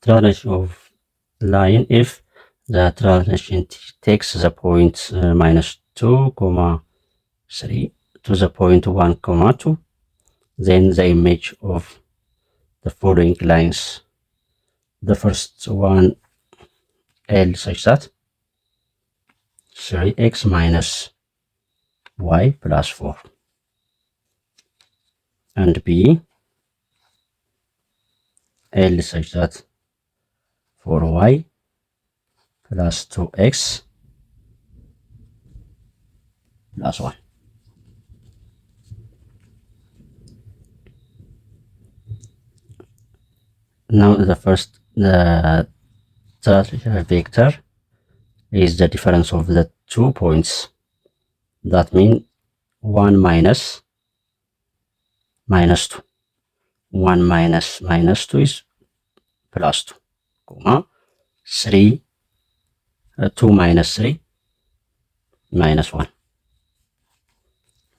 translation of line if the translation takes the point -2, 3 to the point 1, 2, then the image of the following lines. The first one L such that 3x minus y plus 4, and B L such that 4y plus 2x plus 1. Now the translation vector is the difference of the 2 points. That means 1 minus 2. 1 minus 2 is plus 2, 3, 2 minus 3 minus 1,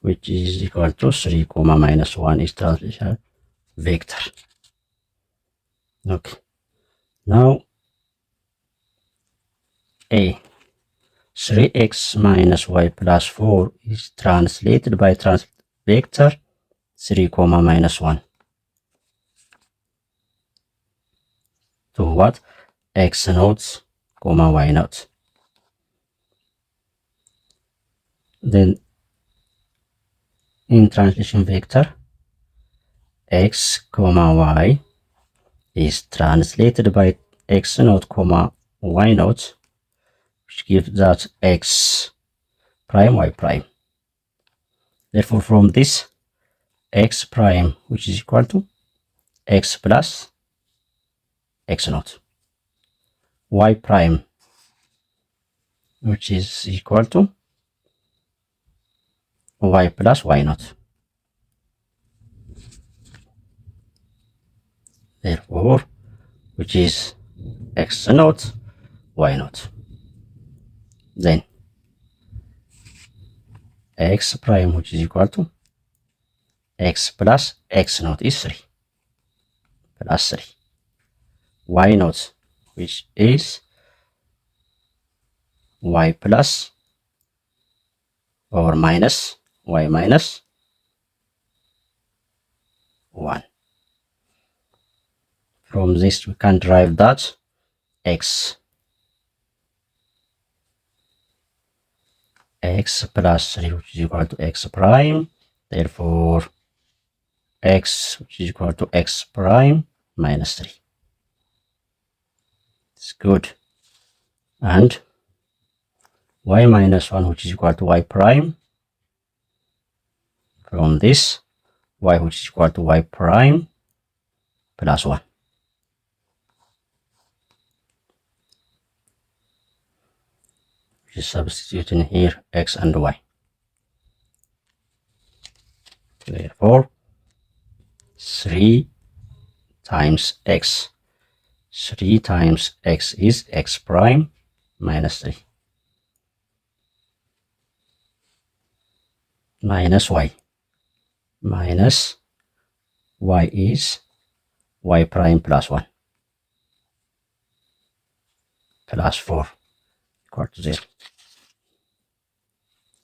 which is equal to 3, minus 1 is translation vector. Okay. Now A 3x minus y plus 4 is translated by vector 3, minus 1 to what? X naught, y naught. Then in translation vector, x, y is translated by x naught, y naught, which gives that x prime, y prime. Therefore, from this, x prime, which is equal to x plus x naught, y prime, which is equal to y plus y naught. Therefore, which is x naught, y naught. Then x prime, which is equal to x plus x naught is 3 plus 3. Y naught, which is y plus or minus y minus 1. From this, we can derive that x plus 3, which is equal to x prime. Therefore, x, which is equal to x prime minus 3. It's good. And y minus 1, which is equal to y prime. From this, y, which is equal to y prime plus 1. Just substituting here x and y. Therefore, 3 times x. 3 times x is x prime minus 3. Minus y. Minus y is y prime plus 1. Plus 4 equal to 0.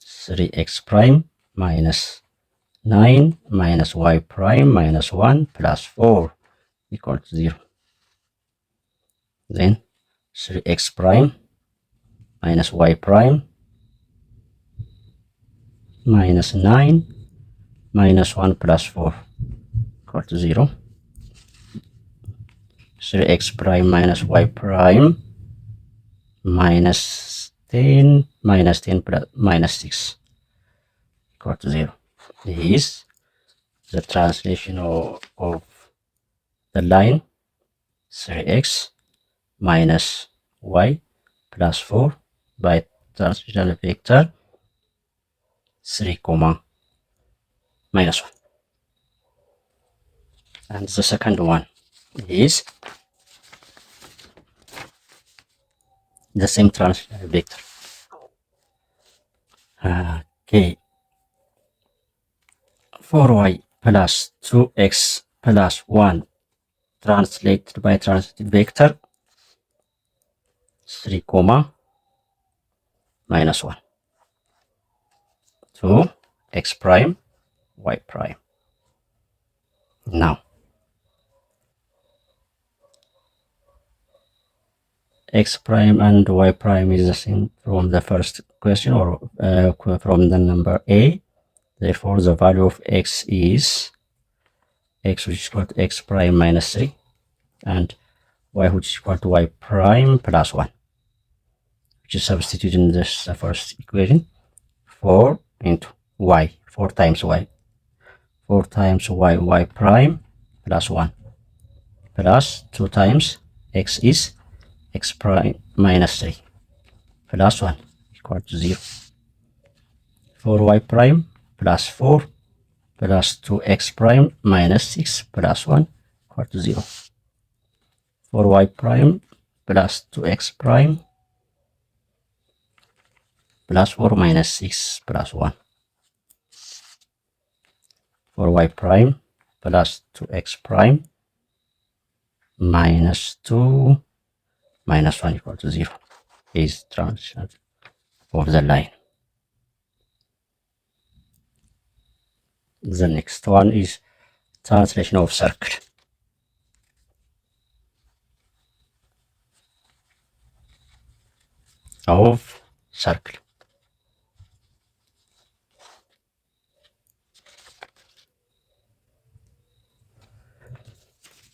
3x prime minus 9 minus y prime minus 1 plus 4 equal to 0. Then 3x prime minus y prime minus 9 minus 1 plus 4 equal to 0. 3x prime minus y prime minus 10 plus minus 6 equal to 0. This is the translation of the line 3x minus y plus 4 by translational vector 3, minus 1. And the second one is the same translational vector. Okay. 4y plus 2x plus 1 translated by translated vector 3 comma minus 1 to x prime y prime. Now x prime and y prime is the same from the first question, or from the number A. Therefore the value of x is x, which is equal to x prime minus 3, and y, which is equal to y prime plus 1, which is substituted in this first equation. 4 into y, 4 times y, 4 times y prime plus 1, plus 2 times x is x prime minus 3 plus 1 equal to 0. 4y prime plus 4 plus 2x prime minus 6 plus 1 equal to 0. 4y prime plus 2x prime plus 4 minus 6 plus 1. 4y prime plus 2x prime minus 2 minus 1 equal to 0 is transition of the line. The next one is translation of circle. Of circle.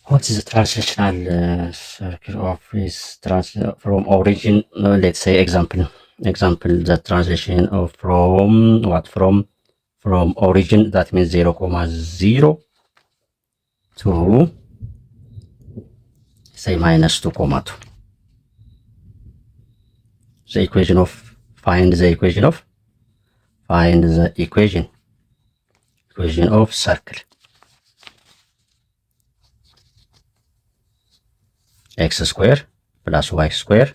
What is the translational circle of is from origin? Let's say example. The translation of from what, from origin, that means 0, 0 to say minus 2, 2. The equation of find the equation of circle. X square plus y square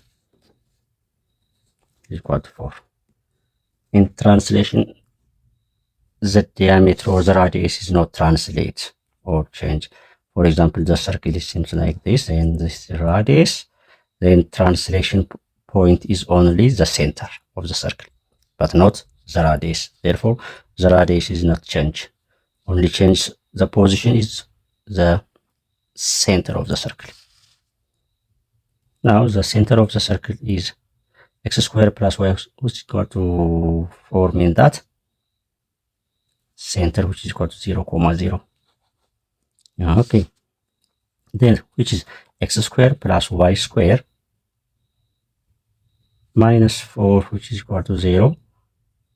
is equal to 4. In translation, the diameter or the radius is not translate or change. For example, the circle seems like this, and this is radius. Then translation point is only the center of the circle, but not the radius. Therefore, the radius is not change. Only change the position is the center of the circle. Now the center of the circle is x squared plus y, which is equal to 4, mean that center which is equal to 0, 0. Okay. Then which is x squared plus y squared minus 4, which is equal to 0,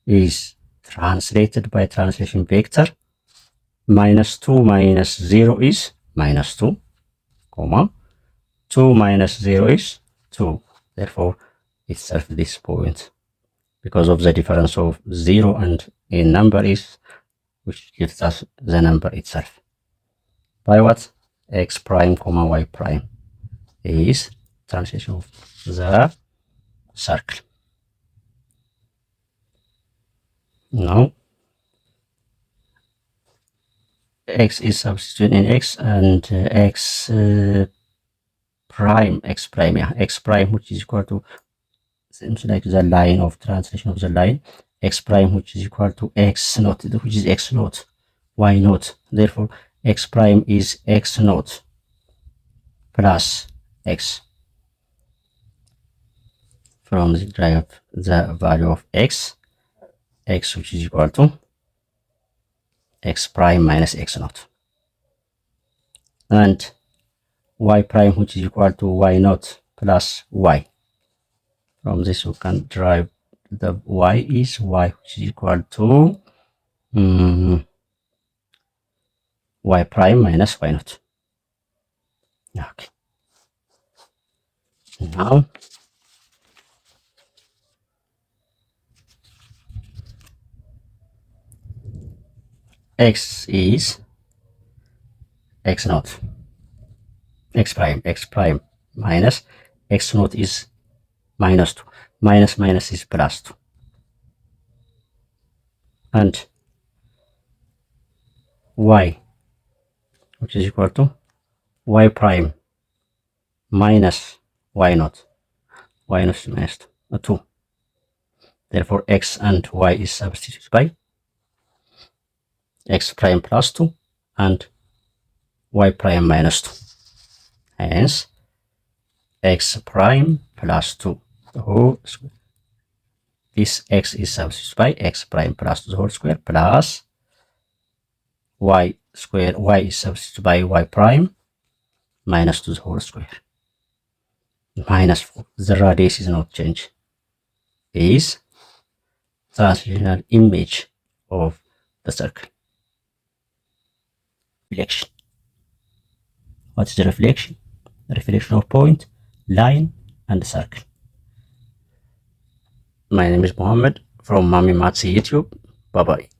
is translated by translation vector. Minus 2 minus 0 is minus 2, comma 2 minus 0 is 2. Therefore, itself this point, because of the difference of 0 and a number is, which gives us the number itself. By what? X prime, comma y prime is translation of the circle. Now, x is substituted in x, and x prime, yeah, x prime, which is equal to, seems like the line of translation of the line, x prime, which is equal to x naught, which is x naught, y naught. Therefore, x prime is x naught plus x. From the derive the value of x, which is equal to x prime minus x naught, and y prime, which is equal to y naught plus y. From this we can derive the y is y, which is equal to y prime minus y naught. Okay. Now x is x naught, x prime minus x naught is minus 2, minus is plus 2, and y, which is equal to y prime minus y naught. Y naught is minus 2. Therefore, x and y is substituted by x prime plus 2 and y prime minus 2. Hence, x prime plus 2 the whole square. This x is substituted by x prime plus 2 the whole square plus y square. Y is substituted by y prime minus 2 the whole square. Minus 4. The radius is not changed. Is translational image of the circle. Reflection. What is the reflection? The reflection of point, line, and circle. My name is Mohammed from Mami Matsi YouTube. Bye bye.